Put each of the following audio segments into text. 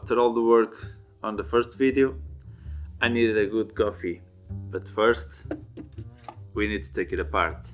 After all the work on the first video, I needed a good coffee. But first, we need to take it apart.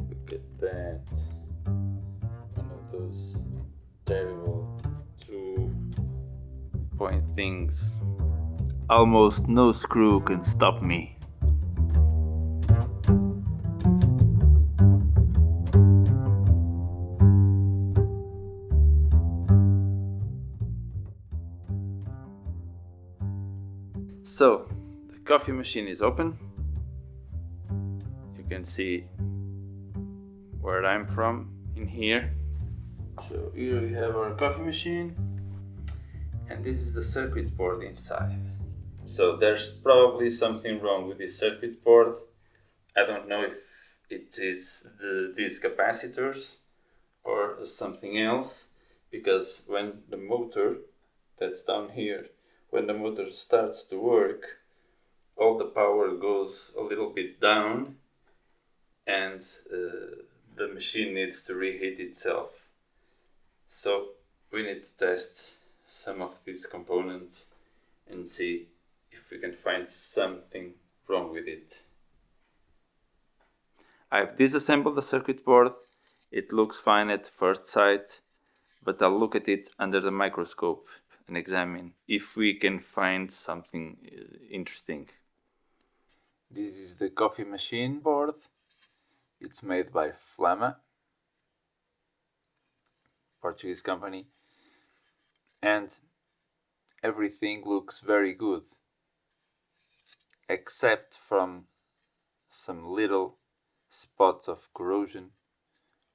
Look at that. One of those terrible 2-point things. Almost no screw can stop me. So, the coffee machine is open. You can see where I'm from in here. So here we have our coffee machine, and this is the circuit board inside. So there's probably something wrong with this circuit board. I don't know if it is these capacitors or something else, because when the motor, that's down here, when the motor starts to work, all the power goes a little bit down, and the machine needs to reheat itself. So we need to test some of these components and see if we can find something wrong with it. I've disassembled the circuit board. It looks fine at first sight, but I'll look at it under the microscope and examine if we can find something interesting. This is the coffee machine board. It's made by Flama, Portuguese company, and everything looks very good, except from some little spots of corrosion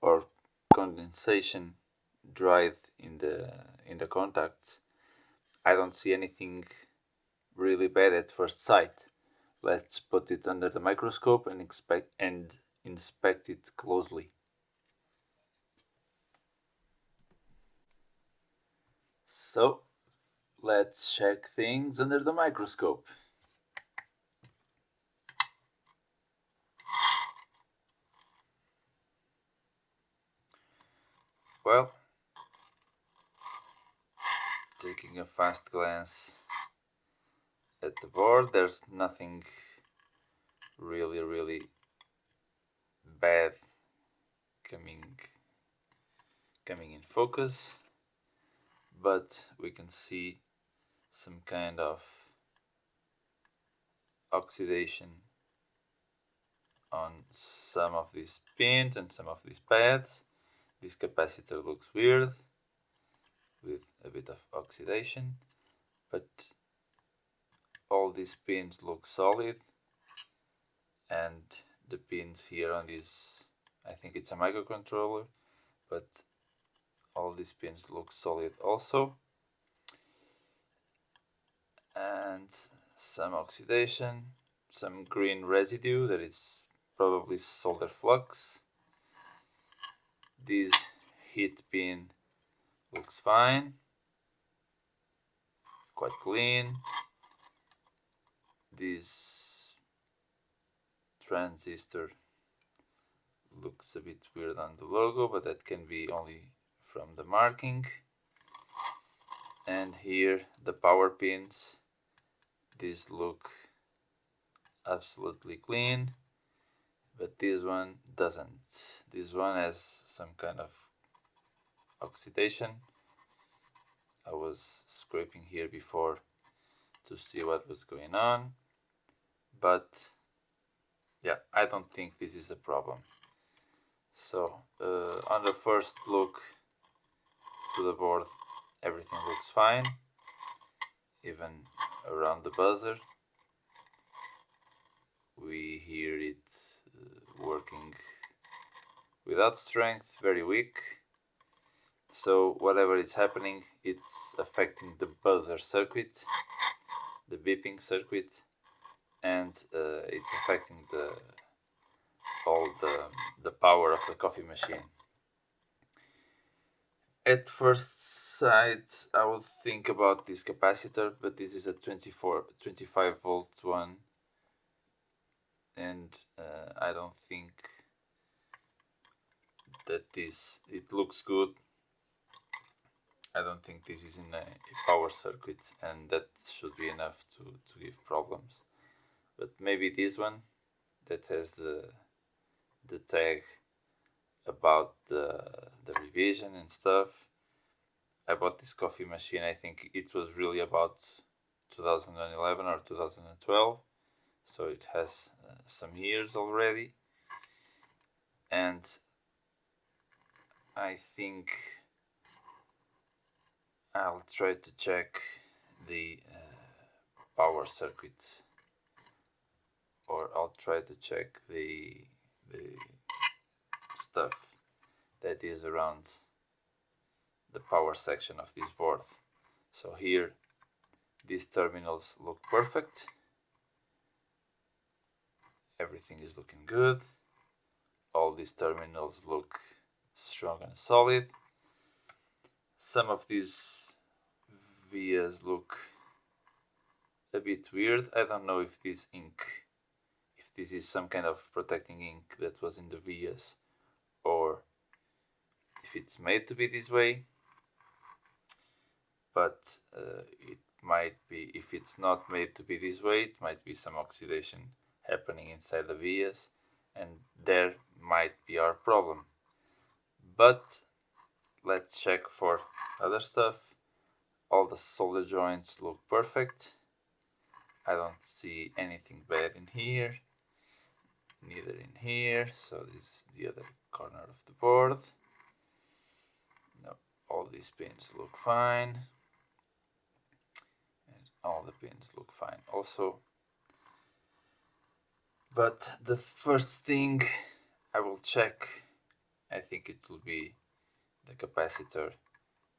or condensation dried in the contacts. I don't see anything really bad at first sight. Let's put it under the microscope and inspect it closely. So let's check things under the microscope. Well, taking a fast glance at the board, there's nothing really bad coming in focus, but we can see some kind of oxidation on some of these pins and some of these pads. This capacitor looks weird with a bit of oxidation, but all these pins look solid, and the pins here on this, I think it's a microcontroller, but all these pins look solid also. And some oxidation, some green residue that is probably solder flux. This heat pin looks fine, quite clean. This transistor looks a bit weird on the logo, but that can be only from the marking. And here the power pins, these look absolutely clean, but this one doesn't. This one has some kind of oxidation. I was scraping here before to see what was going on, but yeah, I don't think this is a problem. So on the first look to the board, everything looks fine, even around the buzzer. we hear it working without strength, very weak. So whatever is happening, it's affecting the buzzer circuit, the beeping circuit, and it's affecting all the power of the coffee machine. At first sight, I would think about this capacitor, but this is a 25 volt one, and I don't think that it looks good. I don't think this is in a power circuit, and that should be enough to give problems. But maybe this one that has the tag about the revision and stuff. I bought this coffee machine, I think it was really about 2011 or 2012, so it has some years already, and I think I'll try to check the power circuit, or I'll try to check the stuff that is around the power section of this board. So here these terminals look perfect, everything is looking good, all these terminals look strong and solid. Some of these vias look a bit weird. I don't know if this ink, if this is some kind of protecting ink that was in the vias, or if it's made to be this way, but it might be, if it's not made to be this way, it might be some oxidation happening inside the vias, and there might be our problem. But let's check for other stuff. All the solder joints look perfect. I don't see anything bad in here, neither in here. So this is the other corner of the board. No, all these pins look fine, and all the pins look fine also. But the first thing I will check, I think it will be the capacitor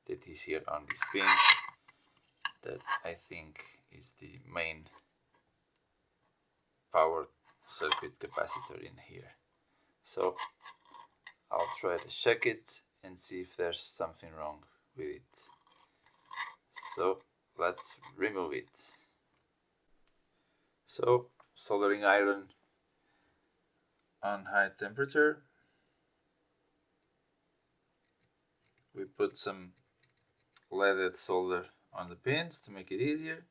that is here on this pin, that I think is the main power circuit capacitor in here. So I'll try to check it and see if there's something wrong with it. So let's remove it. So soldering iron on high temperature. We put some leaded solder on the pins to make it easier.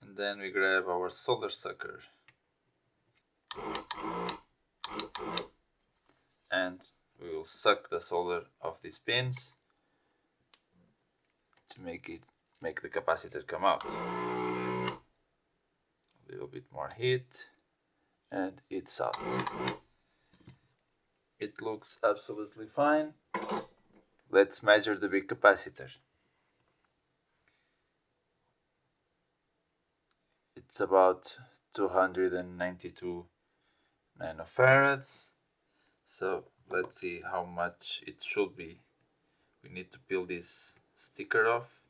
And then we grab our solder sucker. And we will suck the solder off these pins to make the capacitor come out. A little bit more heat, and it's out. It looks absolutely fine. Let's measure the big capacitor. It's about 292 nanofarads. So let's see how much it should be. We need to peel this sticker off.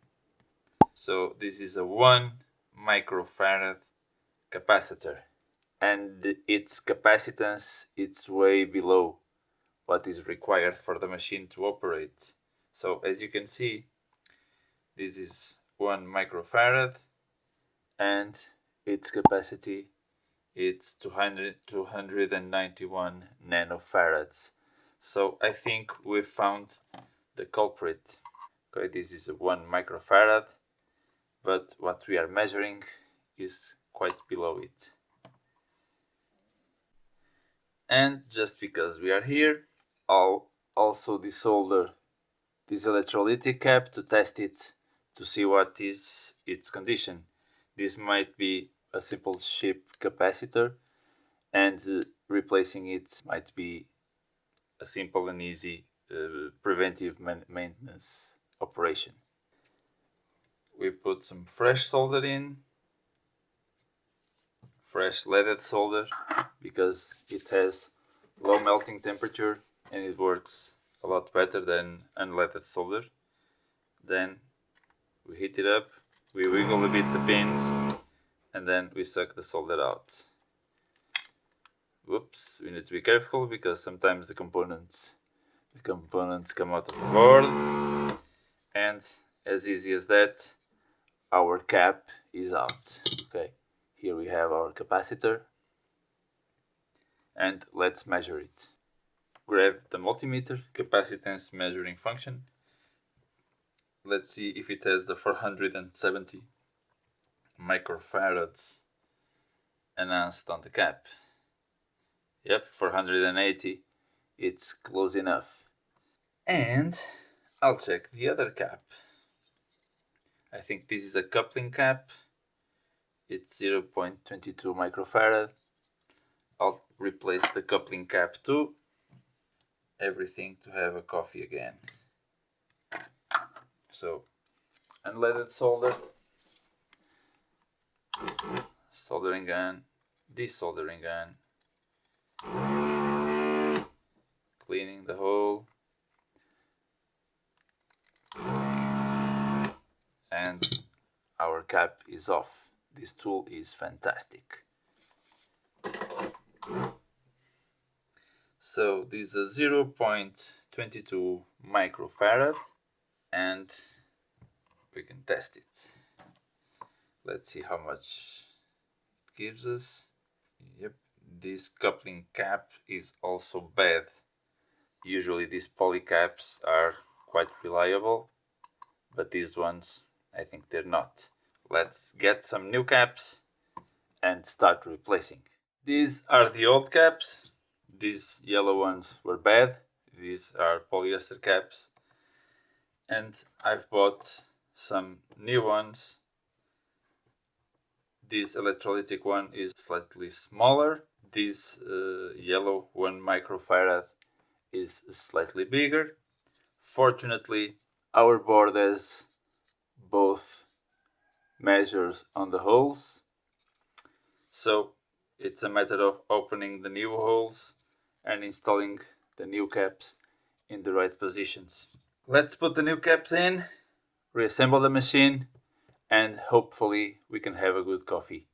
So this is a 1 microfarad capacitor, and its capacitance, it's way below what is required for the machine to operate. So as you can see, this is 1 microfarad, and its capacity, it's 291 nanofarads. So I think we found the culprit. Okay, this is a 1 microfarad, but what we are measuring is quite below it. And just because we are here, I'll also desolder this electrolytic cap to test it, to see what is its condition. This might be a simple chip capacitor, and replacing it might be a simple and easy preventive maintenance operation. We put some fresh solder in, fresh leaded solder because it has low melting temperature and it works a lot better than unleaded solder. Then we heat it up, we wiggle a bit the pins, and then we suck the solder out. Whoops, we need to be careful because sometimes the components come out of the board, and as easy as that, our cap is out. Okay, here we have our capacitor, and let's measure it. Grab the multimeter, capacitance measuring function. Let's see if it has the 470 microfarads announced on the cap. Yep, 480. It's close enough. And I'll check the other cap. I think this is a coupling cap. It's 0.22 microfarad. I'll replace the coupling cap too. Everything to have a coffee again. So, unleaded solder, soldering gun, desoldering gun, cleaning the hole, and our cap is off. This tool is fantastic. So this is a 0.22 microfarad, and we can test it. Let's see how much it gives us. Yep, this coupling cap is also bad. Usually these poly caps are quite reliable, but these ones, I think they're not. Let's get some new caps and start replacing. These are the old caps. These yellow ones were bad. These are polyester caps. And I've bought some new ones. This electrolytic one is slightly smaller. This yellow 1 microfarad is slightly bigger. Fortunately, our board has both measures on the holes, so it's a matter of opening the new holes and installing the new caps in the right positions. Let's put the new caps in, reassemble the machine, and hopefully we can have a good coffee.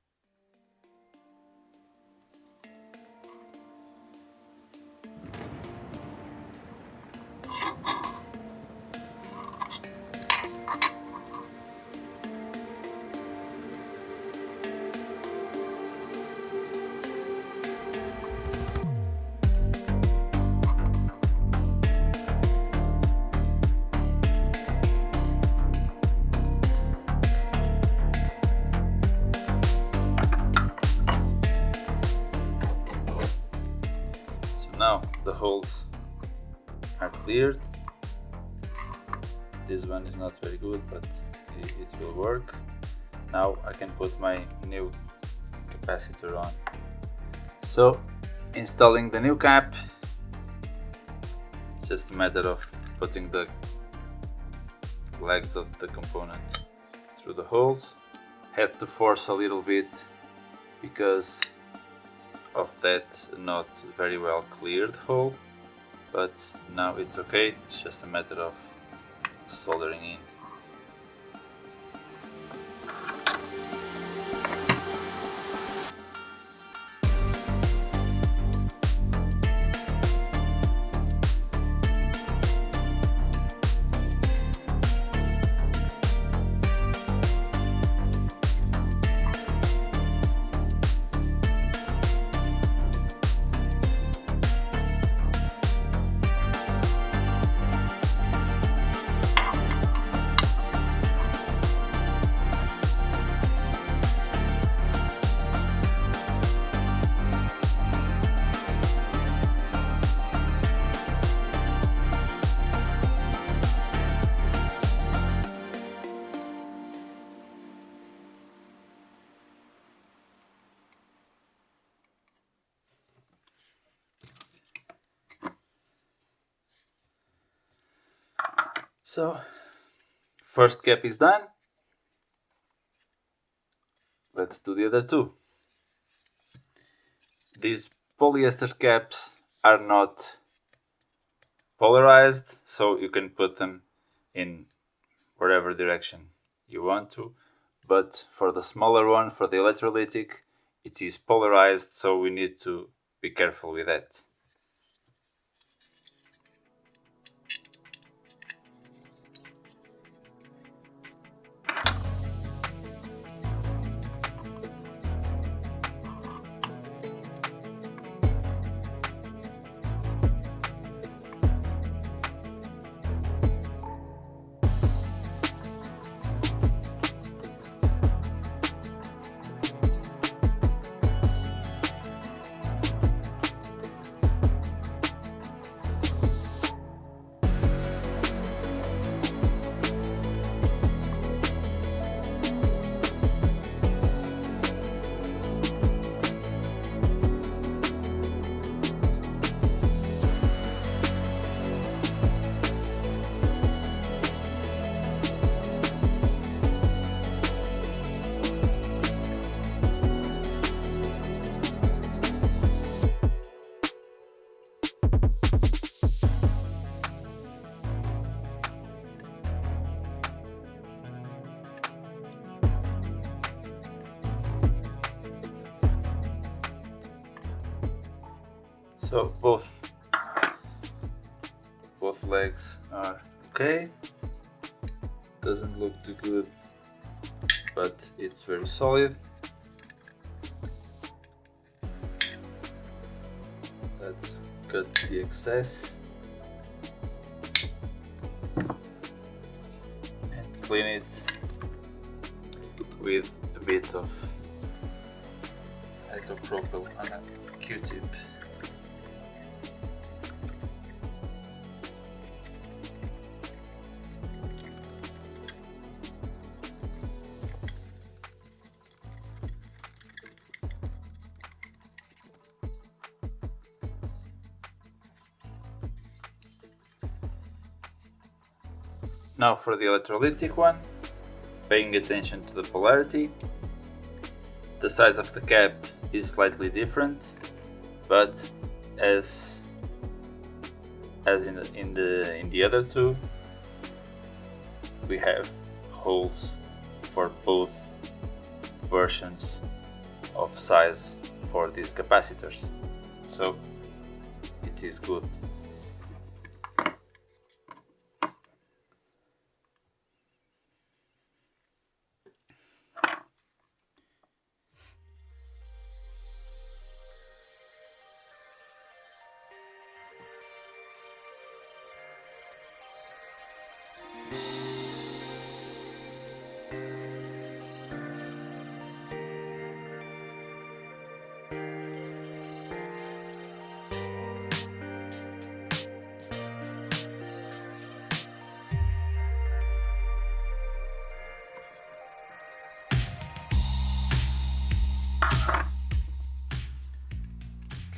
Now the holes are cleared. This one is not very good, but it will work. Now I can put my new capacitor on. So, installing the new cap, just a matter of putting the legs of the component through the holes. Had to force a little bit because of that not very well cleared hole, but now it's okay. It's just a matter of soldering in. So, first cap is done. Let's do the other two. These polyester caps are not polarized, so you can put them in whatever direction you want to. But for the smaller one, for the electrolytic, it is polarized, so we need to be careful with that. So both legs are okay. Doesn't look too good, but it's very solid. Let's cut the excess and clean it with a bit of isopropyl on a Q-tip. Now for the electrolytic one, paying attention to the polarity. The size of the cap is slightly different, but as in the other two, we have holes for both versions of size for these capacitors, so it is good.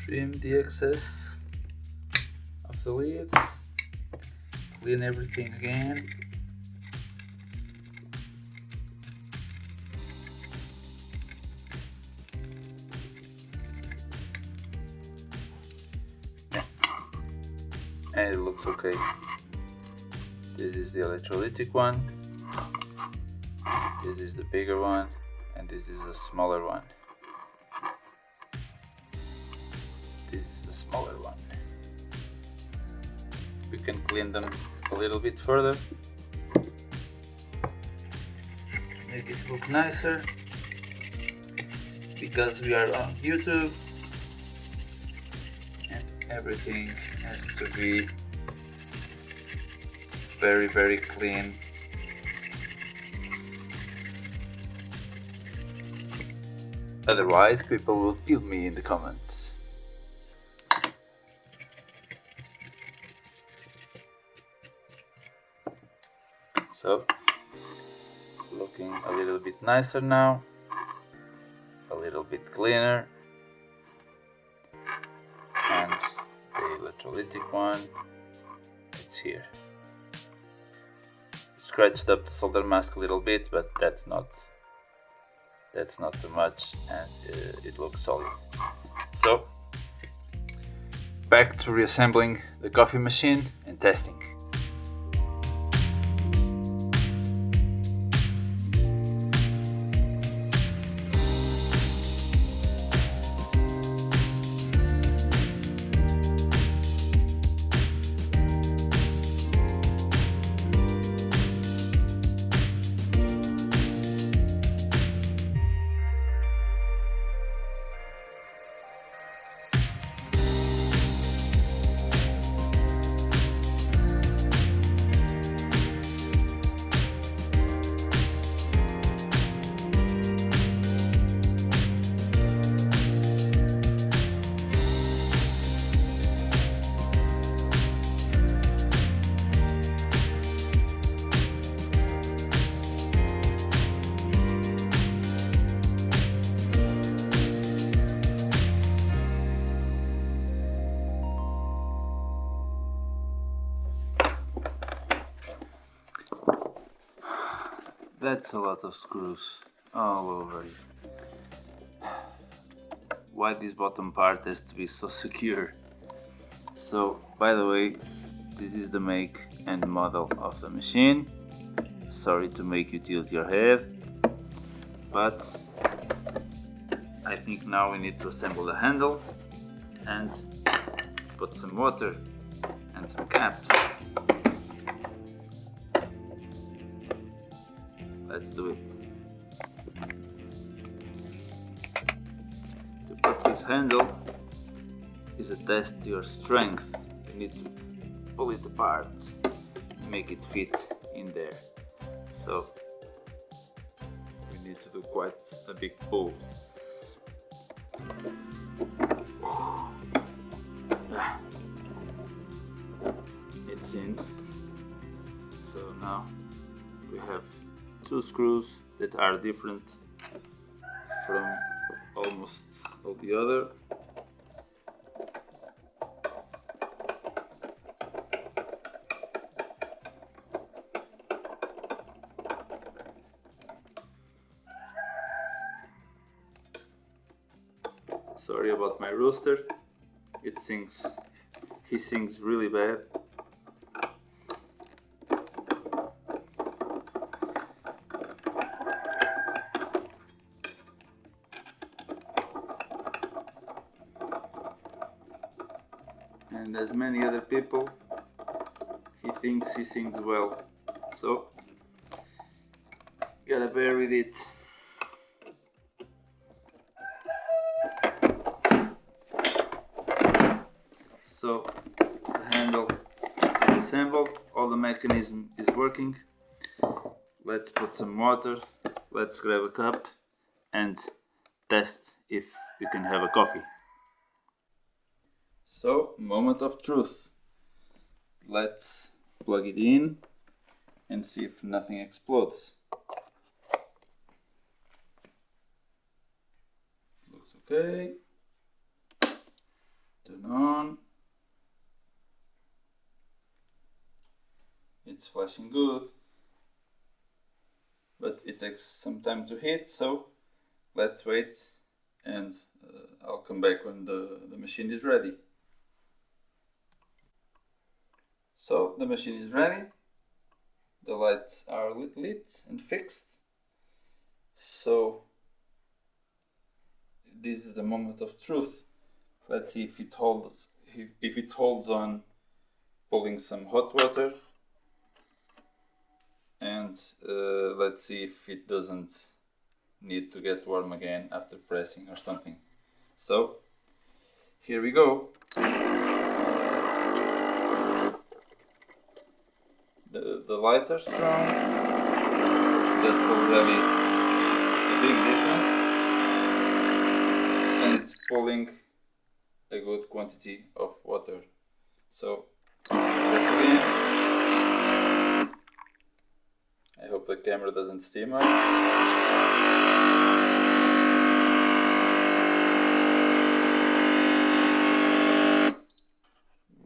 Trim the excess of the leads, clean everything again. And it looks okay. This is the electrolytic one, this is the bigger one, and this is the smaller one. Smaller one. We can clean them a little bit further, make it look nicer, because we are on YouTube and everything has to be very, very clean. Otherwise, people will kill me in the comments. So, looking a little bit nicer now, a little bit cleaner, and the electrolytic one, it's here. Scratched up the solder mask a little bit, but that's not too much, and it looks solid. So back to reassembling the coffee machine and testing. That's a lot of screws all over it. Why this bottom part has to be so secure? So, by the way, this is the make and model of the machine. Sorry to make you tilt your head, but I think now we need to assemble the handle and put some water and some caps. Let's do it. To put this handle is a test to your strength. You need to pull it apart and make it fit in there. So we need to do quite a big pull. It's in. So now we have two screws that are different from almost all the other. Sorry about my rooster. He sings really bad. And as many other people, he thinks he sings well, so gotta bear with it. So the handle is assembled, all the mechanism is working. Let's put some water, let's grab a cup and test if we can have a coffee. So, moment of truth. Let's plug it in and see if nothing explodes. Looks okay. Turn on. It's flashing good, but it takes some time to heat, so let's wait and I'll come back when the machine is ready. So the machine is ready, the lights are lit and fixed, so this is the moment of truth. Let's see if it holds on pulling some hot water, and let's see if it doesn't need to get warm again after pressing or something. So here we go. The lights are strong. That's already a big difference, and it's pulling a good quantity of water. So press again. I hope the camera doesn't steam up.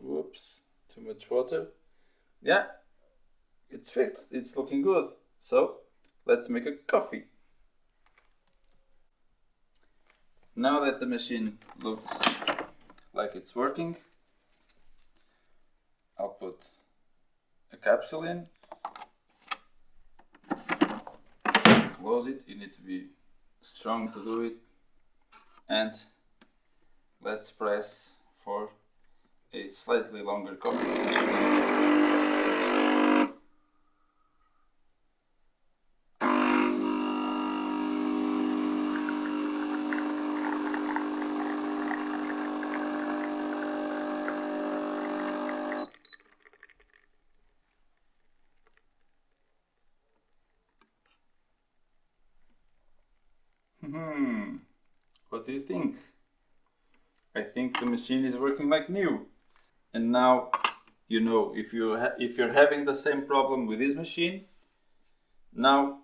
Whoops, too much water. Yeah, it's fixed, it's looking good. So let's make a coffee. Now that the machine looks like it's working, I'll put a capsule in, close it. You need to be strong to do it, and let's press for a slightly longer coffee. What do you think? I think the machine is working like new. And now you know, if you're having the same problem with this machine, now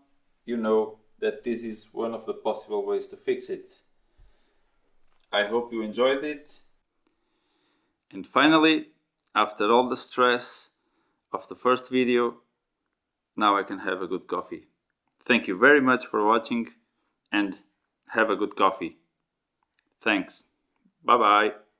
you know that this is one of the possible ways to fix it. I hope you enjoyed it. And finally, after all the stress of the first video, now I can have a good coffee. Thank you very much for watching and have a good coffee. Thanks. Bye bye.